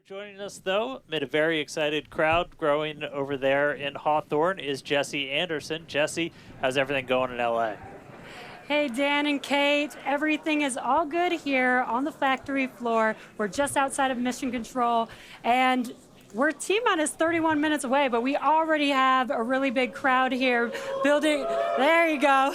Joining us, though, amid a very excited crowd growing over there in Hawthorne, is Jesse Anderson. Jesse, how's everything going in LA? Hey, Dan and Kate, everything is all good here on the factory floor. We're just outside of Mission Control, and we're T-minus 31 minutes away, but we already have a really big crowd here building. There you go.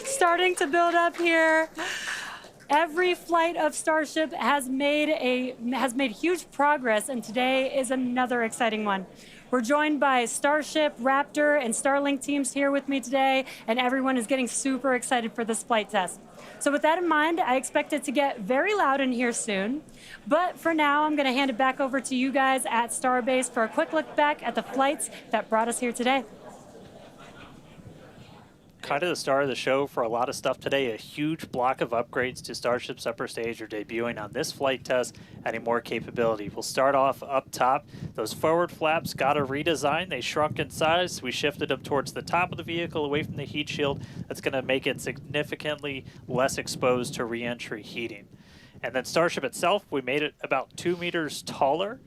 Starting to build up here. Every flight of Starship has made huge progress, and today is another exciting one. We're joined by Starship, Raptor, and Starlink teams here with me today, and everyone is getting super excited for this flight test. So with that in mind, I expect it to get very loud in here soon. But for now, I'm going to hand it back over to you guys at Starbase for a quick look back at the flights that brought us here today. Kind of the star of the show for a lot of stuff today. A huge block of upgrades to Starship's upper stage are debuting on this flight test, adding more capability. We'll start off up top. Those forward flaps got a redesign. They shrunk in size. We shifted them towards the top of the vehicle, away from the heat shield. That's going to make it significantly less exposed to re-entry heating. And then Starship itself, we made it about 2 meters taller.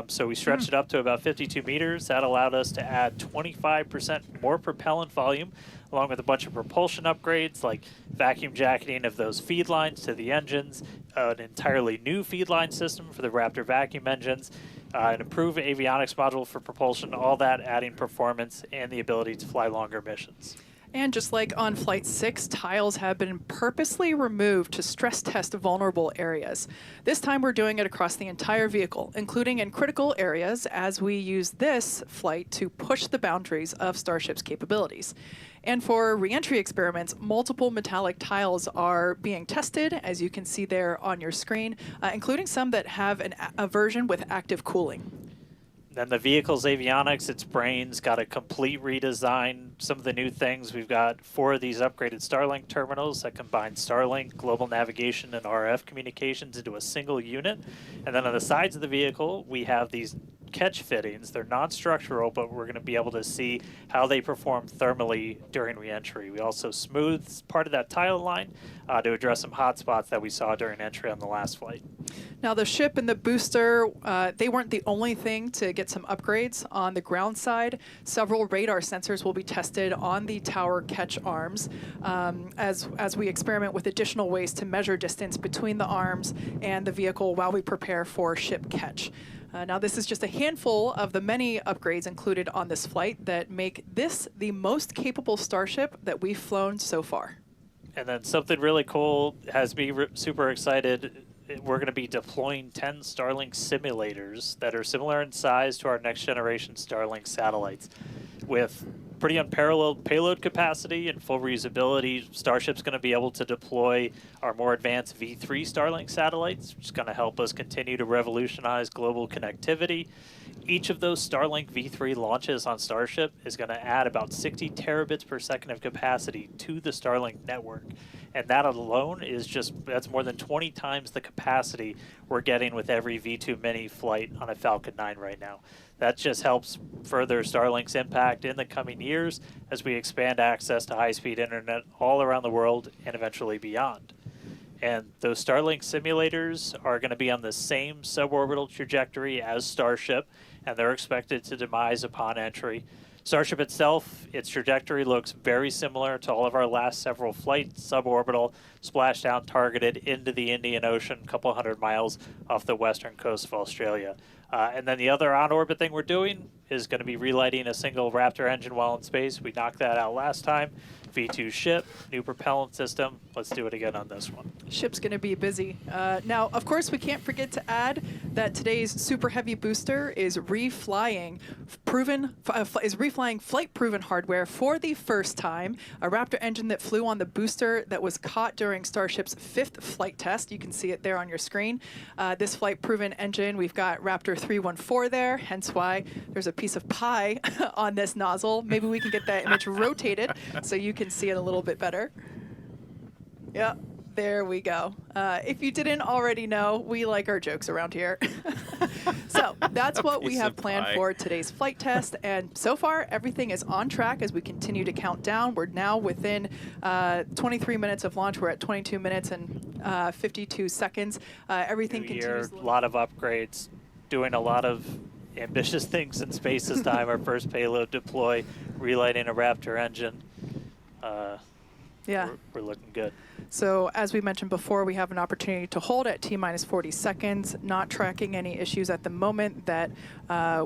So we stretched it up to about 52 meters. That allowed us to add 25% more propellant volume, along with a bunch of propulsion upgrades like vacuum jacketing of those feed lines to the engines, an entirely new feed line system for the Raptor vacuum engines, an improved avionics module for propulsion, all that adding performance and the ability to fly longer missions. And just like on Flight 6, tiles have been purposely removed to stress test vulnerable areas. This time we're doing it across the entire vehicle, including in critical areas, as we use this flight to push the boundaries of Starship's capabilities. And for re-entry experiments, multiple metallic tiles are being tested, as you can see there on your screen, including some that have a version with active cooling. Then the vehicle's avionics, its brains, got a complete redesign. Some of the new things, we've got 4 of these upgraded Starlink terminals that combine Starlink, global navigation, and RF communications into a single unit. And then on the sides of the vehicle, we have these catch fittings. They're non-structural, but we're going to be able to see how they perform thermally during re-entry. We also smoothed part of that tile line to address some hot spots that we saw during entry on the last flight. Now the ship and the booster, they weren't the only thing to get some upgrades. On the ground side, several radar sensors will be tested on the tower catch arms as we experiment with additional ways to measure distance between the arms and the vehicle while we prepare for ship catch. Now this is just a handful of the many upgrades included on this flight that make this the most capable Starship that we've flown so far. And then something really cool has me super excited. We're going to be deploying 10 Starlink simulators that are similar in size to our next generation Starlink satellites. With pretty unparalleled payload capacity and full reusability, Starship's going to be able to deploy our more advanced V3 Starlink satellites, which is going to help us continue to revolutionize global connectivity. Each of those Starlink V3 launches on Starship is going to add about 60 terabits per second of capacity to the Starlink network. And that alone is that's more than 20 times the capacity we're getting with every V2 Mini flight on a Falcon 9 right now. That just helps further Starlink's impact in the coming years as we expand access to high-speed internet all around the world and eventually beyond. And those Starlink simulators are going to be on the same suborbital trajectory as Starship, and they're expected to demise upon entry. Starship itself, its trajectory looks very similar to all of our last several flights, suborbital, splashdown targeted into the Indian Ocean, a couple hundred miles off the western coast of Australia. And then the other on-orbit thing we're doing is going to be relighting a single Raptor engine while in space. We knocked that out last time. V2 ship, new propellant system. Let's do it again on this one. Ship's going to be busy. Now, of course, we can't forget to add that today's Super Heavy booster is reflying flight-proven hardware for the first time. A Raptor engine that flew on the booster that was caught during Starship's 5th flight test. You can see it there on your screen. This flight-proven engine, we've got Raptor 314 there, hence why there's a piece of pie on this nozzle. Maybe we can get that image rotated so you can see it a little bit better. Yeah, There we go. If you didn't already know, we like our jokes around here. So that's what we piece have of planned pie. for today's flight test. And so far, everything is on track as we continue to count down. We're now within 23 minutes of launch. We're at 22 minutes and 52 seconds. Everything New year, continues. a lot of upgrades, doing a lot of ambitious things in space this time. Our first payload deploy, relighting a Raptor engine. Yeah. We're looking good. So as we mentioned before, we have an opportunity to hold at T-minus 40 seconds, not tracking any issues at the moment that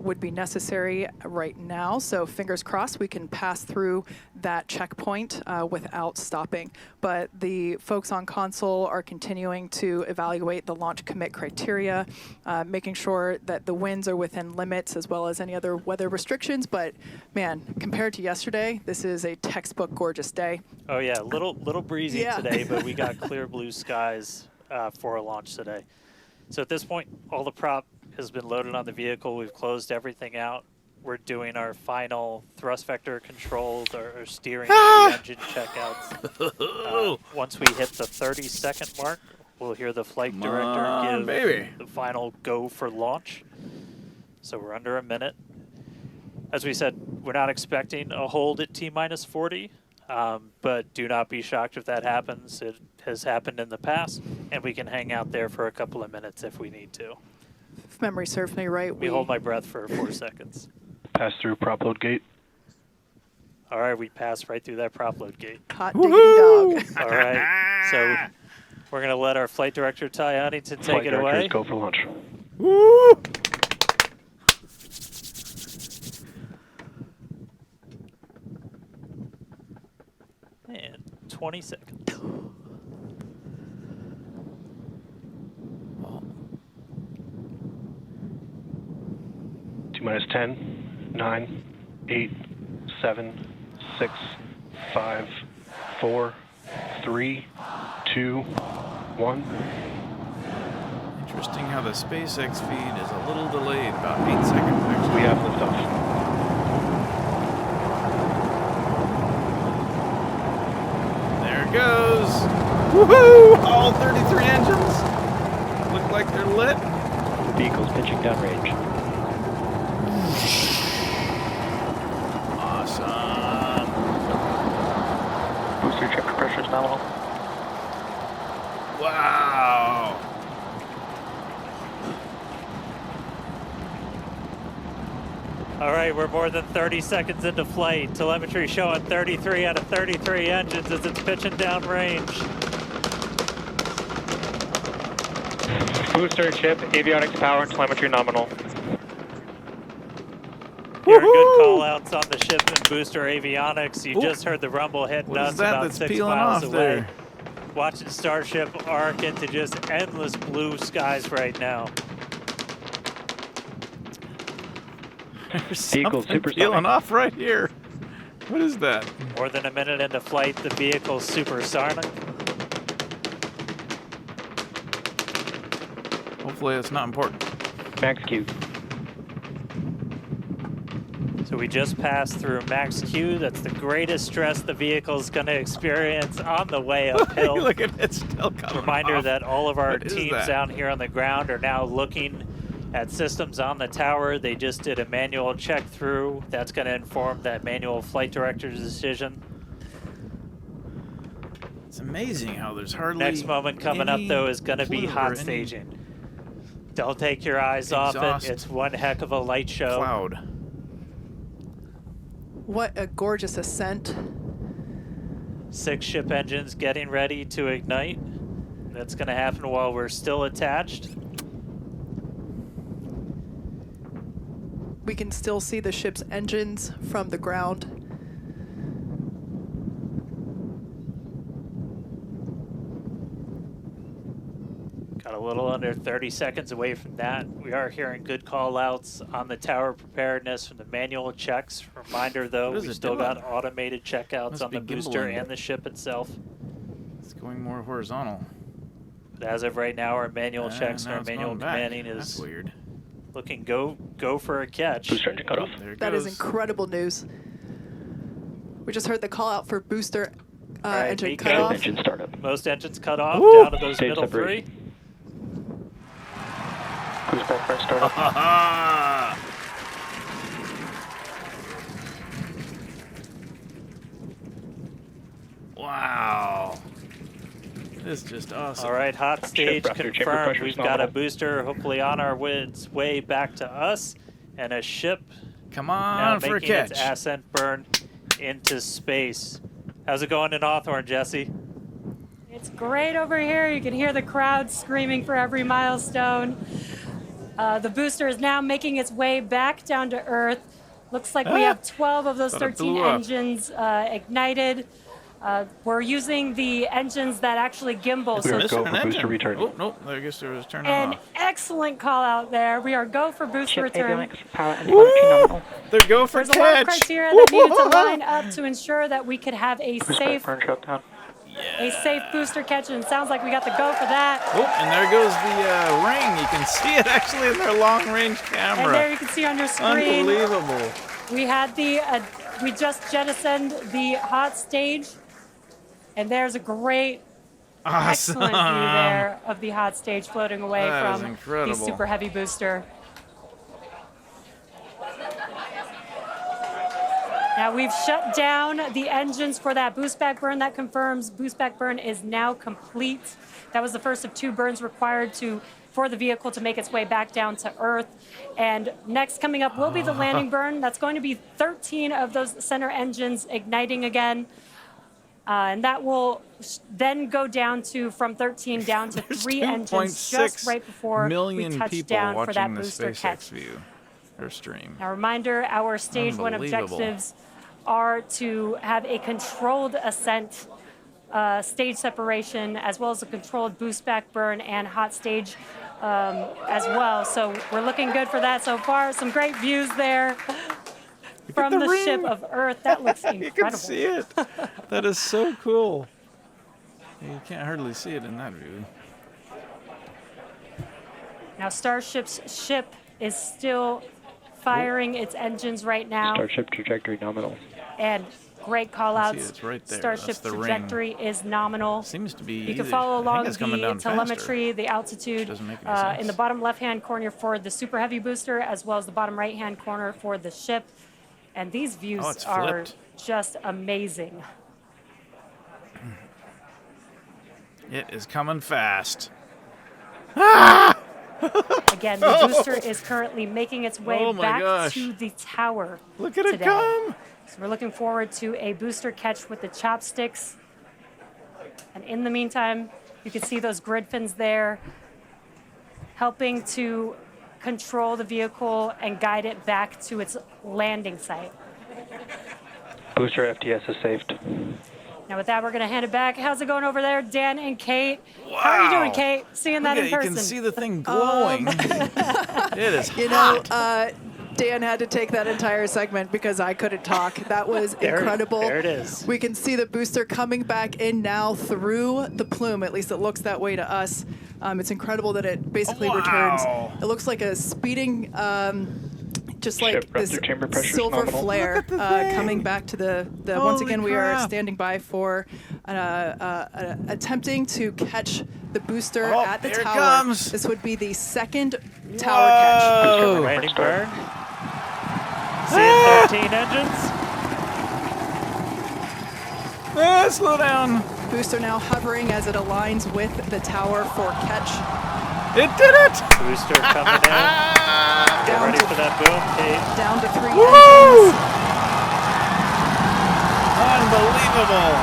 would be necessary right now. So fingers crossed we can pass through that checkpoint without stopping. But the folks on console are continuing to evaluate the launch commit criteria, making sure that the winds are within limits as well as any other weather restrictions. But man, compared to yesterday, this is a textbook gorgeous day. Oh yeah, little breezy Yeah. today, but we got clear blue skies for a launch today. So at this point, all the prop has been loaded on the vehicle. We've closed everything out. We're doing our final thrust vector controls, our steering the engine checkouts. Once we hit the 30-second mark, we'll hear the flight Come director on, give baby. the final go for launch. So we're under a minute. As we said, we're not expecting a hold at T-minus 40. But do not be shocked if that happens. It has happened in the past, and we can hang out there for a couple of minutes if we need to. If memory serves me right, We hold my breath for 4 seconds. Pass through prop load gate. All right, we passed right through that prop load gate. hot diggity dog. All right, so we're going to let our flight director, Ty Huntington, take Flight it directors, away. go for launch. Woo! And 20 seconds. T-minus 10, 9, 8, 7, 6, 5, 4, 3, 2, 1. Interesting how the SpaceX feed is a little delayed, about 8 seconds actually. We have liftoff. There it goes. Woohoo! All 33 engines look like they're lit. Vehicle's pitching downrange. Awesome. Booster check pressure is nominal. Wow. All right, we're more than 30 seconds into flight. Telemetry showing 33 out of 33 engines as it's pitching downrange. Booster chip, avionics power, and telemetry nominal. Hearing good call-outs on the ship and booster avionics. You Ooh. just heard the rumble hitting What us is that about that's 6 peeling miles off away. there? Watching Starship arc into just endless blue skies right now. There's Vehicle something supersonic. peeling off right here. What is that? More than a minute into flight, the vehicle's supersonic. Hopefully it's not important. Max Q. So we just passed through max Q. That's the greatest stress the vehicle's going to experience on the way uphill. Look at it still coming Reminder off. that all of our What is teams that? down here on the ground are now looking at systems on the tower. They just did a manual check through. That's going to inform that manual flight director's decision. It's amazing how there's hardly Next moment coming up, any though, is going to be clue or hot any staging. Don't take your eyes off exhaust it. It's one heck of a light show. cloud. What a gorgeous ascent. 6 ship engines getting ready to ignite. That's going to happen while we're still attached. We can still see the ship's engines from the ground. Got a little under 30 seconds away from that. We are hearing good call-outs on the tower preparedness from the manual checks. Reminder, though, What is we it still got doing? automated checkouts Must on the be booster gimbaling. and the ship itself. It's going more horizontal. But as of right now, our manual checks and now our it's manual going back. commanding That's is weird. looking go for a catch. Booster engine cut off. There it That is goes. incredible news. We just heard the call out for booster right, engine Nico. cutoff. Engine startup. Most engines cut off, Woo! down to those Stage middle separation. three. Cruise back burn startup. Wow. This is just awesome. All right, hot stage Raptor, chamber confirmed. pressure We've is got a nominal. booster hopefully on our its way back to us, and a ship Come now on for a making its catch. ascent burn into space. How's it going in Hawthorne, Jesse? It's great over here. You can hear the crowd screaming for every milestone. The booster is now making its way back down to Earth. Looks like we have 12 of those Thought it 13 blew up. engines ignited. We're using the engines that actually gimbal. We are So go Missing for an booster engine. return. Oh, nope. I guess there was turning an off. excellent call out there. We are go for booster Ship return. avionics, power and telemetry nominal. There go for There's a lot of catch. criteria that needed to line up to ensure that we could have a Cruise back safe burn shutdown. booster catch, and it sounds like we got the go for that. Oh, and there goes the ring. You can see it actually in their long-range And there camera. you can see on your screen, Unbelievable. we had we just jettisoned the hot stage, and there's a great, Awesome. excellent view there of the hot stage floating away That is from the incredible. super heavy booster. Now we've shut down the engines for that boost back burn. That confirms boost back burn is now complete. That was the first of 2 burns required for the vehicle to make its way back down to Earth. And next coming up will be the landing burn. That's going to be 13 of those center engines igniting again. And that will then go down to, from 13 down to There's 3 engines 2.6 just right before million we touch people down for that watching the booster SpaceX catch. view or stream. Now, reminder, our stage 1 Unbelievable. objectives are to have a controlled ascent, stage separation, as well as a controlled boost back burn and hot stage as well. So we're looking good for that so far. Some great views there from the the ring. ship of Earth. That looks incredible. You can see it. That is so cool. You can't hardly see it in that view. Now, Starship's ship is still firing its engines right now. Starship trajectory nominal. And great call outs. it's right there. Starship's That's the ring. trajectory is nominal. Seems to be You can easy. follow I think along it's coming the down telemetry, the altitude Doesn't make any sense. in the bottom left-hand corner for the super heavy booster, as well as the bottom right-hand corner for the ship. And these views Oh, it's are flipped. just amazing. It is coming fast. Again, the booster is currently making its way Oh my back gosh. to the tower. Look at it today. come. So we're looking forward to a booster catch with the chopsticks. And in the meantime, you can see those grid fins there, helping to control the vehicle and guide it back to its landing site. Booster FTS is saved. Now with that, we're going to hand it back. How's it going over there, Dan and Kate? How are you doing, Wow. Kate? Seeing Look that at in it. You person. can see the thing glowing. It is You know, Dan had to take that entire segment because I couldn't talk. That was incredible. There it is. We can see the booster coming back in now through the plume. At least it looks that way to us. It's incredible that it basically returns. Wow. It looks like a speeding, just Ship like this Raptor chamber pressure is silver nominal. flare Look at the thing. coming back to the once Holy again, we are crap. standing by for attempting to catch the booster Oh, at the there it tower. comes. This would be the second tower catch. Whoa. Landing burn. Seeing 13 engines. Slow down. Booster now hovering as it aligns with the tower for catch. It did it. Booster coming in. Get Down ready to- for that boom, Kate. Down to 3 Woo! engines. Unbelievable.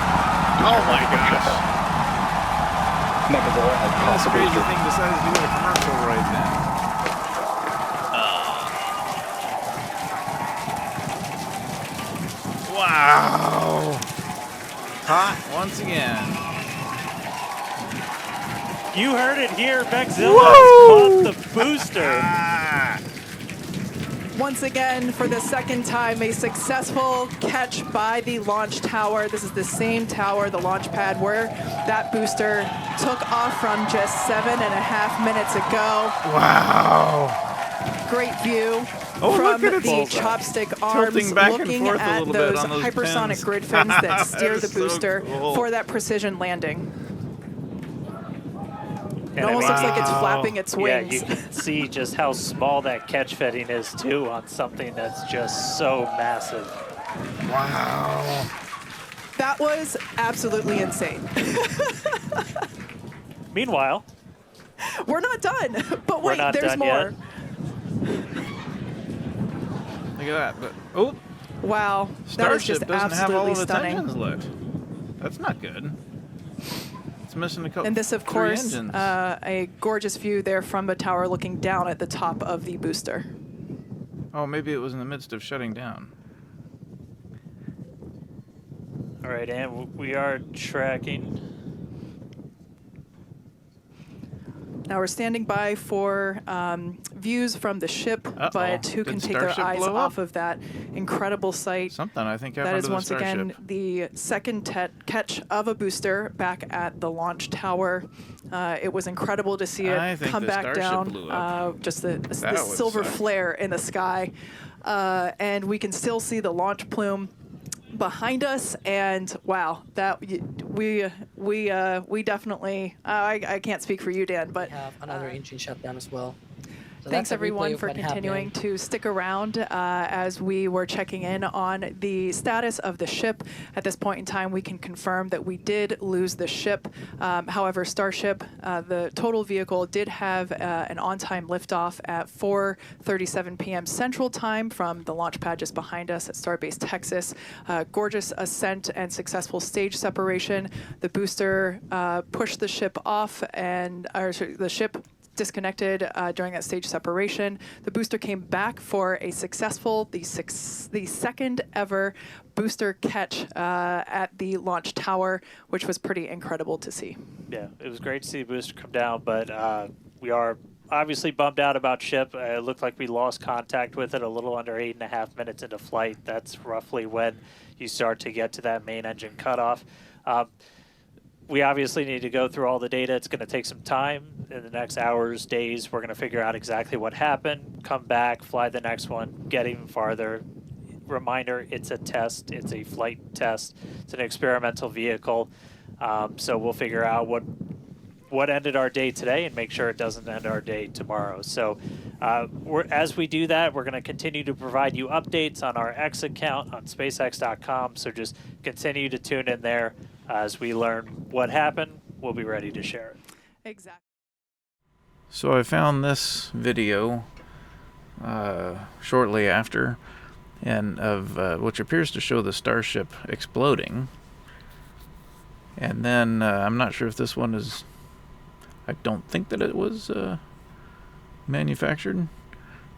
Oh my gosh. Megazord has That's a possible crazy booster. thing decided to do a commercial right then. Wow. Hot once again. You heard it here. Bexzilla Woo! has caught the booster. Ah. Once again, for the second time, a successful catch by the launch tower. This is the same tower, the launch pad, where that booster took off from just 7.5 minutes ago. Wow. Great great view Oh, from look at the it. chopstick arms, Tilting back and looking forth a at little bit those on those hypersonic pins. grid fins that steer That the is so booster cool. for that precision landing. It And I almost mean, looks like it's Wow. flapping its yeah, wings. you can see just how small that catch fitting is too on something that's just so massive. Wow. That was absolutely insane. Meanwhile, We're not done, but We're wait, not there's done more. Look at that. But, oh, Wow, that was Starship just doesn't have all absolutely of its stunning. engines lit. That's not good. It's missing a couple. And this, of 3 course, engines. a gorgeous view there from the tower looking down at the top of the booster. Oh, maybe it was in the midst of shutting down. all right, and we are tracking. Now we're standing by for views from the ship, Uh-oh. but who can Did take their Starship eyes blow off up? of that incredible sight? Something, I think, That happened is to the once Starship. again the second catch of a booster back at the launch tower. It was incredible to see I it think come the back Starship down. blew up. Just the That would silver suck. flare in the sky. And we can still see the launch plume behind us, and wow, that we definitely I can't speak for you, Dan, but We have another engine shutdown as well. So thanks that's a replay everyone of for what continuing happened. to stick around as we were checking in on the status of the ship. At this point in time, we can confirm that we did lose the ship. However, Starship, the total vehicle, did have an on-time liftoff at 4:37 p.m. Central Time from the launch pad just behind us at Starbase Texas. Gorgeous ascent and successful stage separation. The booster pushed the ship off, and the ship disconnected during that stage separation. The booster came back for a successful, the second ever booster catch at the launch tower, which was pretty incredible to see. Yeah, it was great to see the booster come down, but we are obviously bummed out about ship. It looked like we lost contact with it a little under 8.5 minutes into flight. That's roughly when you start to get to that main engine cutoff. We obviously need to go through all the data. It's going to take some time. In the next hours, days, we're going to figure out exactly what happened, come back, fly the next one, get even farther. Reminder, it's a test. It's a flight test. It's an experimental vehicle. So we'll figure out what ended our day today and make sure it doesn't end our day tomorrow. So as we do that, we're going to continue to provide you updates on our X account on SpaceX.com. So just continue to tune in there. As we learn what happened, we'll be ready to share it. Exactly. So I found this video shortly after, and of which appears to show the Starship exploding. And then I'm not sure if this one is. I don't think that it was manufactured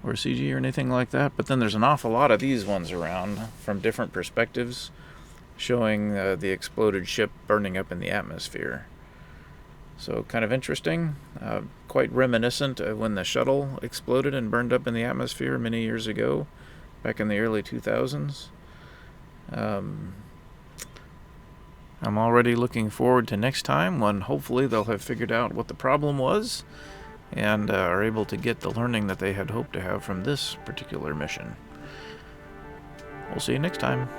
or CG or anything like that. But then there's an awful lot of these ones around from different perspectives, showing the exploded ship burning up in the atmosphere. So kind of interesting, quite reminiscent of when the shuttle exploded and burned up in the atmosphere many years ago, back in the early 2000s. I'm already looking forward to next time when hopefully they'll have figured out what the problem was and are able to get the learning that they had hoped to have from this particular mission. We'll see you next time.